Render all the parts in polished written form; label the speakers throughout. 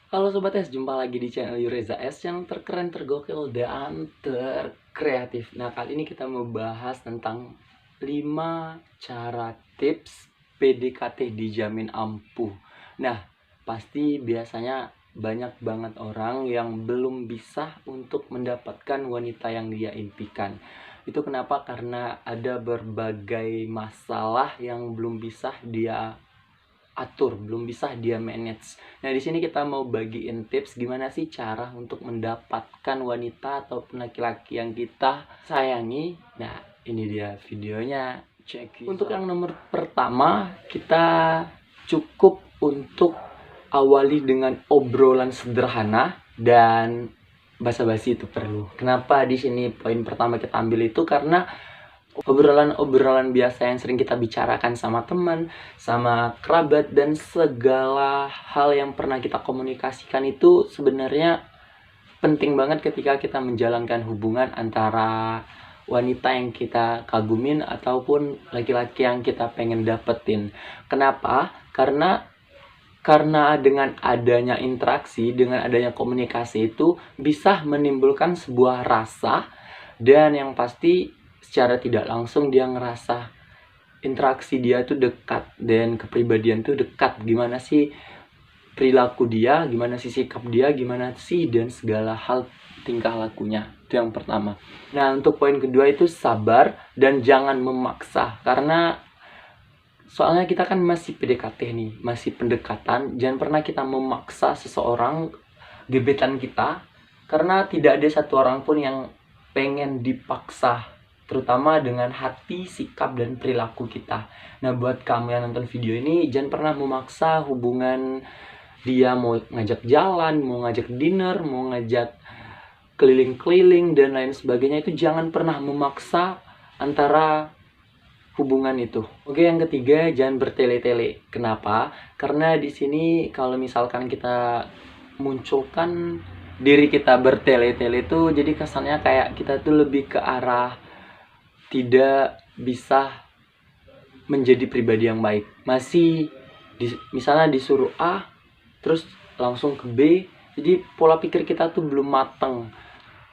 Speaker 1: Halo Sobat S, jumpa lagi di channel Yureza S yang terkeren, tergokil, dan terkreatif. Nah, kali ini kita mau bahas tentang 5 cara tips PDKT dijamin ampuh. Nah, pasti biasanya banyak banget orang yang belum bisa untuk mendapatkan wanita yang dia impikan. Itu kenapa? Karena ada berbagai masalah yang belum bisa dia atur, belum bisa dia manage. Nah, di sini kita mau bagiin tips gimana sih cara untuk mendapatkan wanita ataupun laki-laki yang kita sayangi. Nah, ini dia videonya. Check it. Untuk yang nomor pertama, kita cukup untuk awali dengan obrolan sederhana dan basa-basi itu perlu. Kenapa di sini poin pertama kita ambil itu karena obrolan-obrolan biasa yang sering kita bicarakan sama teman, sama kerabat, dan segala hal yang pernah kita komunikasikan itu sebenarnya penting banget ketika kita menjalankan hubungan antara wanita yang kita kagumin ataupun laki-laki yang kita pengen dapetin. Kenapa? Karena dengan adanya interaksi, dengan adanya komunikasi itu bisa menimbulkan sebuah rasa, dan yang pasti secara tidak langsung dia ngerasa interaksi dia tuh dekat dan kepribadian tuh dekat. Gimana sih perilaku dia, gimana sih sikap dia, gimana sih dan segala hal tingkah lakunya. Itu yang pertama. Nah, untuk poin kedua itu sabar dan jangan memaksa. Karena soalnya kita kan masih PDKT nih, masih pendekatan. Jangan pernah kita memaksa seseorang gebetan kita, karena tidak ada satu orang pun yang pengen dipaksa, terutama dengan hati, sikap, dan perilaku kita. Nah, buat kamu yang nonton video ini, jangan pernah memaksa hubungan dia. Mau ngajak jalan, mau ngajak dinner, mau ngajak keliling-keliling, dan lain sebagainya, itu jangan pernah memaksa antara hubungan itu. Oke, yang ketiga, jangan bertele-tele. Kenapa? Karena di sini kalau misalkan kita munculkan diri kita bertele-tele itu jadi kesannya kayak kita tuh lebih ke arah tidak bisa menjadi pribadi yang baik. Masih misalnya disuruh A terus langsung ke B, jadi pola pikir kita tuh belum mateng.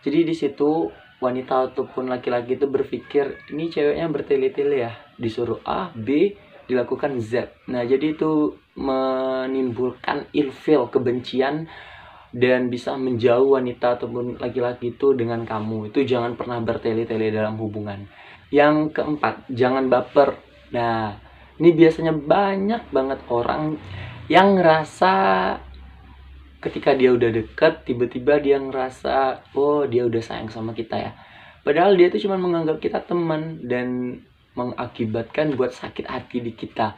Speaker 1: Jadi di situ wanita ataupun laki-laki itu berpikir ini ceweknya bertele-tele ya, disuruh A, B, dilakukan Z. Nah, jadi itu menimbulkan ilfeel, kebencian, dan bisa menjauh wanita ataupun laki-laki itu dengan kamu. Itu jangan pernah bertele-tele dalam hubungan. Yang keempat, jangan baper. Nah, ini biasanya banyak banget orang yang ngerasa ketika dia udah deket, tiba-tiba dia ngerasa, oh dia udah sayang sama kita ya. Padahal dia tuh cuma menganggap kita teman dan mengakibatkan buat sakit hati di kita.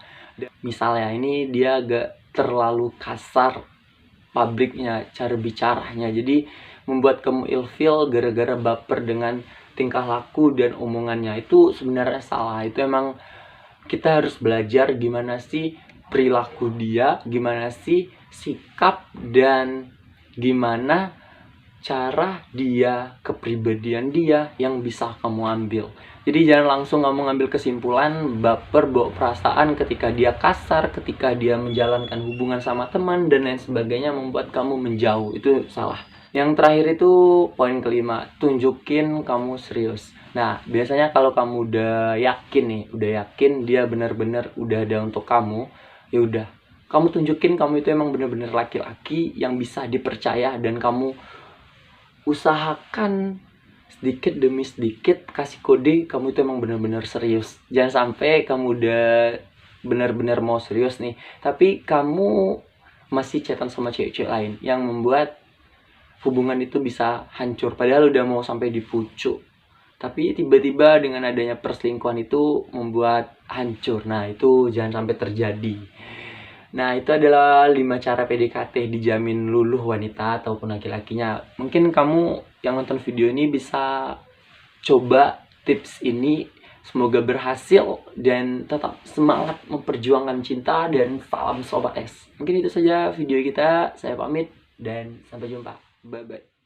Speaker 1: Misalnya ini dia agak terlalu kasar publiknya, cara bicaranya, jadi membuat kamu ilfeel gara-gara baper dengan tingkah laku dan omongannya. Itu sebenarnya salah. Itu emang kita harus belajar gimana sih perilaku dia, gimana sih sikap, dan gimana cara dia, kepribadian dia yang bisa kamu ambil. Jadi jangan langsung kamu ngambil kesimpulan, baper, bawa perasaan ketika dia kasar, ketika dia menjalankan hubungan sama teman, dan lain sebagainya, membuat kamu menjauh. Itu salah. Yang terakhir itu poin kelima, tunjukin kamu serius. Nah, biasanya kalau kamu udah yakin nih, udah yakin dia benar-benar udah ada untuk kamu, ya udah, kamu tunjukin kamu itu emang benar-benar laki-laki yang bisa dipercaya, dan kamu usahakan sedikit demi sedikit kasih kode kamu itu emang benar-benar serius. Jangan sampai kamu udah benar-benar mau serius nih, tapi kamu masih chatan sama cewek-cewek lain, yang membuat hubungan itu bisa hancur. Padahal udah mau sampai di pucuk, tapi tiba-tiba dengan adanya perselingkuhan itu membuat hancur. Nah, itu jangan sampai terjadi. Nah, itu adalah 5 cara PDKT dijamin luluh wanita ataupun laki-lakinya. Mungkin kamu yang nonton video ini bisa coba tips ini. Semoga berhasil dan tetap semangat memperjuangkan cinta, dan salam Sobat S. Mungkin itu saja video kita. Saya pamit dan sampai jumpa. Bye-bye.